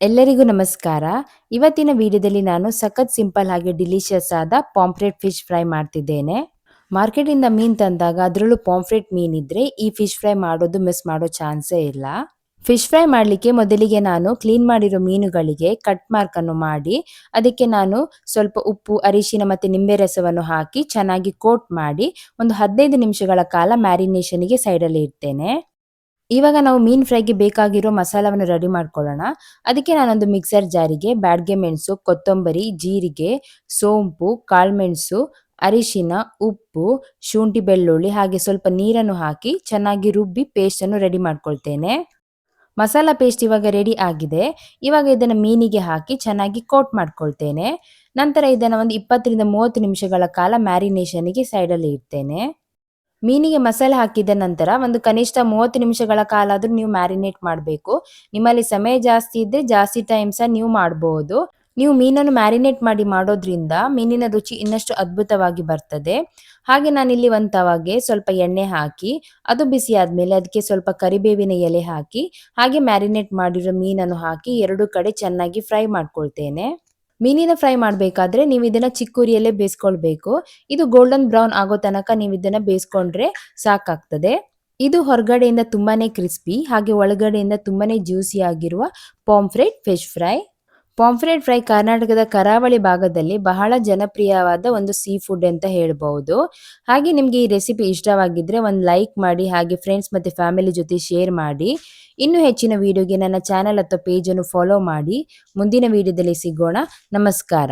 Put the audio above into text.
ಎಲ್ಲರಿಗೂ ನಮಸ್ಕಾರ. ಇವತ್ತಿನ ವಿಡಿಯೋದಲ್ಲಿ ನಾನು ಸಖತ್ ಸಿಂಪಲ್ ಹಾಗೆ ಡಿಲಿಷಿಯಸ್ ಆದ ಪಾಂಫ್ರೆಟ್ ಫಿಶ್ ಫ್ರೈ ಮಾಡ್ತಿದ್ದೇನೆ. ಮಾರ್ಕೆಟಿಂದ ಮೀನ್ ತಂದಾಗ ಅದರಲ್ಲೂ ಪಾಂಫ್ರೆಟ್ ಮೀನಿದ್ರೆ ಈ ಫಿಶ್ ಫ್ರೈ ಮಾಡೋದು ಮಿಸ್ ಮಾಡೋ ಚಾನ್ಸೇ ಇಲ್ಲ. ಫಿಶ್ ಫ್ರೈ ಮಾಡಲಿಕ್ಕೆ ಮೊದಲಿಗೆ ನಾನು ಕ್ಲೀನ್ ಮಾಡಿರೋ ಮೀನುಗಳಿಗೆ ಕಟ್ ಮಾರ್ಕ್ ಅನ್ನು ಮಾಡಿ ಅದಕ್ಕೆ ನಾನು ಸ್ವಲ್ಪ ಉಪ್ಪು, ಅರಿಶಿನ ಮತ್ತೆ ನಿಂಬೆ ರಸವನ್ನು ಹಾಕಿ ಚೆನ್ನಾಗಿ ಕೋಟ್ ಮಾಡಿ ಒಂದು 15 ನಿಮಿಷಗಳ ಕಾಲ ಮ್ಯಾರಿನೇಷನ್ಗೆ ಸೈಡಲ್ಲಿ ಇಡ್ತೇನೆ. ಇವಾಗ ನಾವು ಮೀನ್ ಫ್ರೈಗೆ ಬೇಕಾಗಿರೋ ಮಸಾಲವನ್ನು ರೆಡಿ ಮಾಡ್ಕೊಳ್ಳೋಣ. ಅದಕ್ಕೆ ನಾನೊಂದು ಮಿಕ್ಸರ್ ಜಾರಿಗೆ ಬ್ಯಾಡಗೆ ಮೆಣಸು, ಕೊತ್ತಂಬರಿ, ಜೀರಿಗೆ, ಸೋಂಪು, ಕಾಳುಮೆಣಸು, ಅರಿಶಿನ, ಉಪ್ಪು, ಶುಂಠಿ ಬೆಳ್ಳುಳ್ಳಿ ಹಾಗೆ ಸ್ವಲ್ಪ ನೀರನ್ನು ಹಾಕಿ ಚೆನ್ನಾಗಿ ರುಬ್ಬಿ ಪೇಸ್ಟ್ ಅನ್ನು ರೆಡಿ ಮಾಡ್ಕೊಳ್ತೇನೆ. ಮಸಾಲಾ ಪೇಸ್ಟ್ ಇವಾಗ ರೆಡಿ ಆಗಿದೆ. ಇವಾಗ ಇದನ್ನು ಮೀನಿಗೆ ಹಾಕಿ ಚೆನ್ನಾಗಿ ಕೋಟ್ ಮಾಡ್ಕೊಳ್ತೇನೆ. ನಂತರ ಇದನ್ನು ಒಂದು 20ರಿಂದ 30 ನಿಮಿಷಗಳ ಕಾಲ ಮ್ಯಾರಿನೇಷನ್ಗೆ ಸೈಡಲ್ಲಿ ಇಡ್ತೇನೆ. ಮೀನಿಗೆ ಮಸಾಲೆ ಹಾಕಿದ ನಂತರ ಒಂದು ಕನಿಷ್ಠ 30 ನಿಮಿಷಗಳ ಕಾಲ ಆದ್ರೂ ನೀವು ಮ್ಯಾರಿನೇಟ್ ಮಾಡಬೇಕು. ನಿಮ್ಮಲ್ಲಿ ಸಮಯ ಜಾಸ್ತಿ ಇದ್ರೆ ಜಾಸ್ತಿ ಟೈಮ್ ಸಹ ನೀವು ಮಾಡಬಹುದು. ನೀವು ಮೀನನ್ನು ಮ್ಯಾರಿನೇಟ್ ಮಾಡಿ ಮಾಡೋದ್ರಿಂದ ಮೀನಿನ ರುಚಿ ಇನ್ನಷ್ಟು ಅದ್ಭುತವಾಗಿ ಬರ್ತದೆ. ಹಾಗೆ ನಾನಿಲ್ಲಿ ಒಂದು ತವಾಗೆ ಸ್ವಲ್ಪ ಎಣ್ಣೆ ಹಾಕಿ ಅದು ಬಿಸಿ ಆದ್ಮೇಲೆ ಅದಕ್ಕೆ ಸ್ವಲ್ಪ ಕರಿಬೇವಿನ ಎಲೆ ಹಾಕಿ ಹಾಗೆ ಮ್ಯಾರಿನೇಟ್ ಮಾಡಿರೋ ಮೀನನ್ನು ಹಾಕಿ ಎರಡು ಕಡೆ ಚೆನ್ನಾಗಿ ಫ್ರೈ ಮಾಡ್ಕೊಳ್ತೇನೆ. ಮೀನಿನ ಫ್ರೈ ಮಾಡಬೇಕಾದ್ರೆ ನೀವು ಇದನ್ನ ಚಿಕ್ಕುರಿಯಲ್ಲೇ ಬೇಯಿಸ್ಕೊಳ್ಬೇಕು. ಇದು ಗೋಲ್ಡನ್ ಬ್ರೌನ್ ಆಗೋ ತನಕ ನೀವು ಇದನ್ನ ಬೇಯಿಸ್ಕೊಂಡ್ರೆ ಸಾಕಾಗ್ತದೆ. ಇದು ಹೊರಗಡೆಯಿಂದ ತುಂಬಾನೇ ಕ್ರಿಸ್ಪಿ ಹಾಗೆ ಒಳಗಡೆಯಿಂದ ತುಂಬಾನೇ ಜ್ಯೂಸಿ ಆಗಿರುವ pomfret fish fry. Pomfret fry ಕರ್ನಾಟಕದ ಕರಾವಳಿ ಭಾಗದಲ್ಲಿ ಬಹಳ ಜನಪ್ರಿಯವಾದ ಒಂದು ಸೀ ಫುಡ್ ಅಂತ ಹೇಳ್ಬಹುದು. ಹಾಗೆ ನಿಮಗೆ ಈ ರೆಸಿಪಿ ಇಷ್ಟವಾಗಿದ್ರೆ ಒಂದು ಲೈಕ್ ಮಾಡಿ ಹಾಗೆ ಫ್ರೆಂಡ್ಸ್ ಮತ್ತೆ ಫ್ಯಾಮಿಲಿ ಜೊತೆ ಶೇರ್ ಮಾಡಿ. ಇನ್ನೂ ಹೆಚ್ಚಿನ ವಿಡಿಯೋಗೆ ನನ್ನ ಚಾನೆಲ್ ಅಥವಾ ಪೇಜ್ ಅನ್ನು ಫಾಲೋ ಮಾಡಿ. ಮುಂದಿನ ವಿಡಿಯೋದಲ್ಲಿ ಸಿಗೋಣ. ನಮಸ್ಕಾರ.